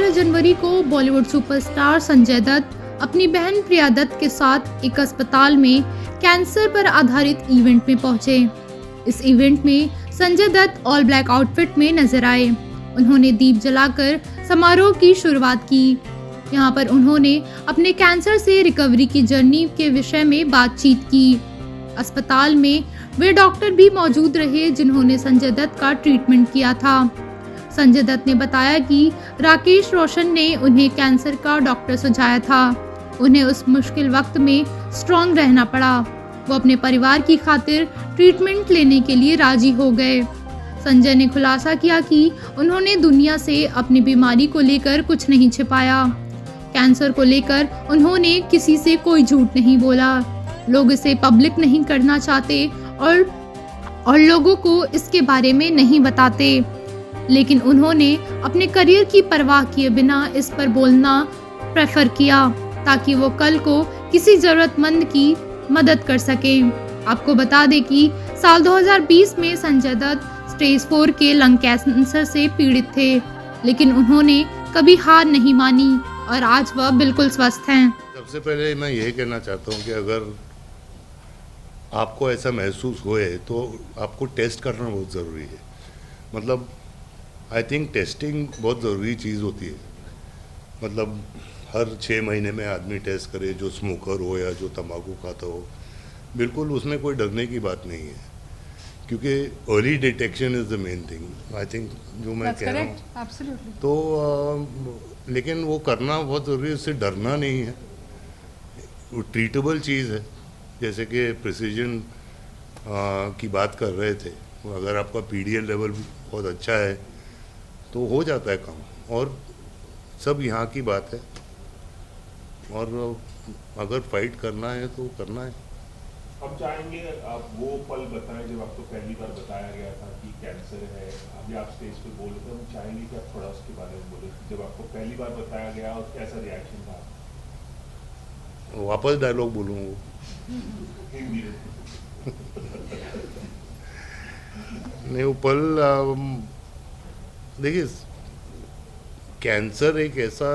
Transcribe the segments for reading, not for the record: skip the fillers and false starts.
15 जनवरी को बॉलीवुड सुपरस्टार संजय दत्त अपनी बहन प्रिया दत्त के साथ एक अस्पताल में कैंसर पर आधारित इवेंट में पहुंचे। इस इवेंट में Sanjay Dutt all black outfit में नजर आए। उन्होंने दीप जलाकर समारोह की शुरुआत की। यहाँ पर उन्होंने अपने कैंसर से रिकवरी की जर्नी के विषय में बातचीत की। अस्पताल में वे डॉक्टर भी मौजूद रहे जिन्होंने संजय दत्त का ट्रीटमेंट किया था। संजय दत्त ने बताया कि राकेश रोशन ने उन्हें कैंसर का डॉक्टर सुझाया था। उन्हें उस मुश्किल वक्त में स्ट्रॉन्ग रहना पड़ा। वो अपने परिवार की खातिर ट्रीटमेंट लेने के लिए राजी हो गए। संजय ने खुलासा किया कि उन्होंने दुनिया से अपनी बीमारी को लेकर कुछ नहीं छिपाया। कैंसर को लेकर उन्होंने किसी से कोई झूठ नहीं बोला। लोग इसे पब्लिक नहीं करना चाहते और लोगों को इसके बारे में नहीं बताते, लेकिन उन्होंने अपने करियर की परवाह किए बिना इस पर बोलना प्रेफर किया ताकि वो कल को किसी जरूरतमंद की मदद कर सकें। आपको बता दें कि साल 2020 में संजय दत्त स्टेज 4 के लंग कैंसर से पीड़ित थे, लेकिन उन्होंने कभी हार नहीं मानी और आज वह बिल्कुल स्वस्थ हैं। सबसे पहले मैं यही कहना चाहता हूँ कि अगर आपको ऐसा महसूस होए तो आपको टेस्ट करना बहुत ज़रूरी है। मतलब आई थिंक टेस्टिंग बहुत ज़रूरी चीज़ होती है। मतलब हर 6 महीने में आदमी टेस्ट करे, जो स्मोकर हो या जो तंबाकू खाता हो। बिल्कुल उसमें कोई डरने की बात नहीं है, क्योंकि early detection is the main thing. I think जो मैं कह रहा हूँ तो लेकिन वो करना बहुत ज़रूरी है, उससे डरना नहीं है। वो ट्रीटेबल चीज़ है। जैसे कि प्रिसीजन की बात कर रहे थे, अगर आपका पीडीएल लेवल बहुत अच्छा है तो हो जाता है काम, और सब यहाँ की बात है। और अगर फाइट करना है तो करना है। हम चाहेंगे आप वो पल बताएं जब आपको पहली बार बताया गया था कि कैंसर है। अभी आप स्टेज पे बोल रहे थे, हम चाहेंगे कि आप थोड़ा उसके बारे में बोले, जब आपको पहली बार बताया गया और कैसा रिएक्शन था। वापस डायलॉग बोलूँ हिंदी में। नहीं, वो पल देखिए, कैंसर एक ऐसा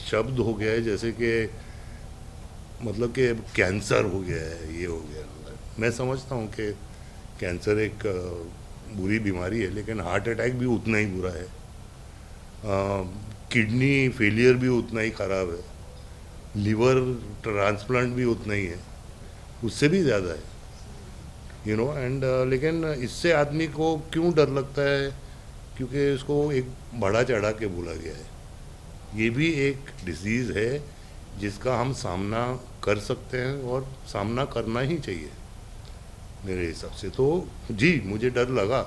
शब्द हो गया है जैसे कि मतलब कि कैंसर हो गया है, ये हो गया। मैं समझता हूँ कि कैंसर एक बुरी बीमारी है, लेकिन हार्ट अटैक भी उतना ही बुरा है। किडनी फेलियर भी उतना ही ख़राब है। लीवर ट्रांसप्लांट भी उतना ही है, उससे भी ज़्यादा है, यू नो। एंड लेकिन इससे आदमी को क्यों डर लगता है? क्योंकि इसको एक बढ़ा चढ़ा के बोला गया है। ये भी एक डिजीज़ है जिसका हम सामना कर सकते हैं और सामना करना ही चाहिए मेरे हिसाब से। तो जी, मुझे डर लगा।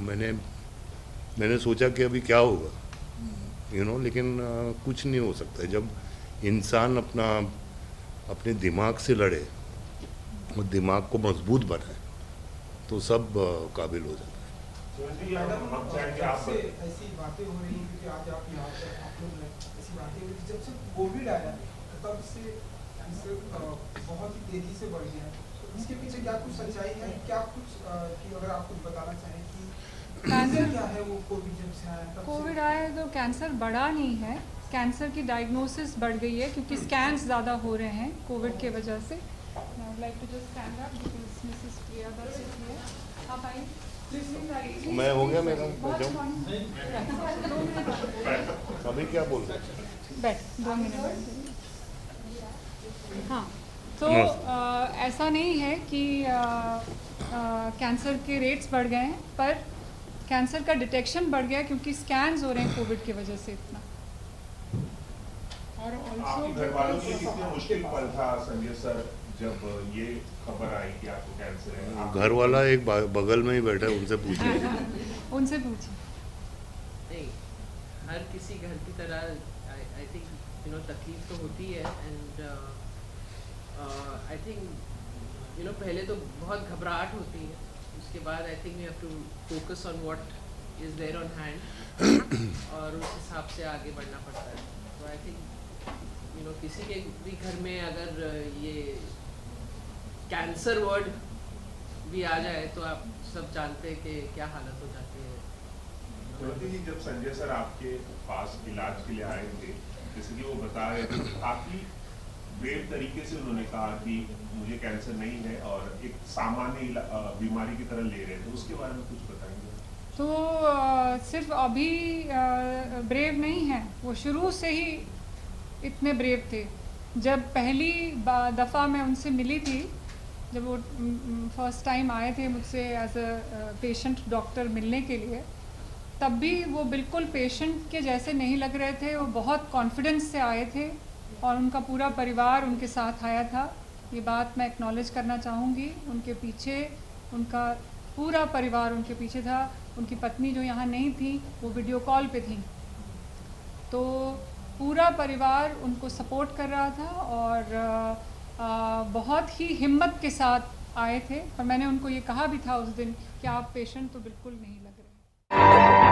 मैंने सोचा कि अभी क्या होगा, यू नो। लेकिन कुछ नहीं हो सकता है। जब इंसान अपने दिमाग से लड़े और दिमाग को मजबूत बनाए तो सब काबिल हो जाता है। ऐसी बातें हो रही हैं क्योंकि आज आप यहाँ पर आप लोग ऐसी बातें हो रही, जब से कोविड आया तब से कैंसर बहुत ही तेजी से बढ़ गया है। तो इसके पीछे क्या कुछ सच्चाई है? क्या कुछ कि अगर आप कुछ बताना चाहें कि कैंसर क्या है? वो कोविड जब से आया, कोविड आया तो कैंसर बढ़ा नहीं है, कैंसर की डायग्नोसिस बढ़ गई है क्योंकि स्कैन्स ज़्यादा हो रहे हैं कोविड के वजह से। I would like to just stand up because Mrs Priya Dutt is here. आप आइए। मैं हो गया मेरा, अभी क्या बोल रहे हैं? बैठ 2 मिनट। हाँ, तो ऐसा नहीं है कि कैंसर के रेट्स बढ़ गए हैं, पर कैंसर का डिटेक्शन बढ़ गया क्योंकि स्कैन्स हो रहे हैं कोविड की वजह से इतना। और आपके घर वालों के लिए कितना मुश्किल पल था संजय सर जब ये खबर आई कि आपको कैंसर है? घर वाला एक बगल में ही बैठा है, उनसे पूछिए। उनसे पूछिए। नहीं, हर किसी घर की तरह आई थिंक यू नो तकलीफ तो होती है। And I think you know पहले तो बहुत घबराहट होती है, उसके बाद I think you have to focus on what is there on hand और उस हिसाब से आगे बढ़ना पड़ता है। तो आई थिंक यू नो किसी के भी घर में अगर ये कैंसर वर्ड भी आ जाए तो आप सब जानते हैं कि क्या हालत हो जाती है। ज्योति जी, जब संजय सर आपके पास इलाज के लिए आए थे, जैसे कि वो बता रहे थे, काफी ब्रेव तरीके से उन्होंने कहा कि मुझे कैंसर नहीं है और एक सामान्य बीमारी की तरह ले रहे थे, उसके बारे में कुछ बताएंगे? तो सिर्फ अभी ब्रेव नहीं है, वो शुरू से ही इतने ब्रेव थे। जब पहली दफ़ा मैं उनसे मिली थी, जब वो फर्स्ट टाइम आए थे मुझसे एज अ पेशेंट डॉक्टर मिलने के लिए, तब भी वो बिल्कुल पेशेंट के जैसे नहीं लग रहे थे। वो बहुत कॉन्फिडेंस से आए थे और उनका पूरा परिवार उनके साथ आया था। ये बात मैं एक्नॉलेज करना चाहूँगी। उनके पीछे उनका पूरा परिवार उनके पीछे था। उनकी पत्नी जो यहाँ नहीं थी, वो वीडियो कॉल पे थी, तो पूरा परिवार उनको सपोर्ट कर रहा था और बहुत ही हिम्मत के साथ आए थे। और मैंने उनको ये कहा भी था उस दिन कि आप पेशेंट तो बिल्कुल नहीं लग रहे।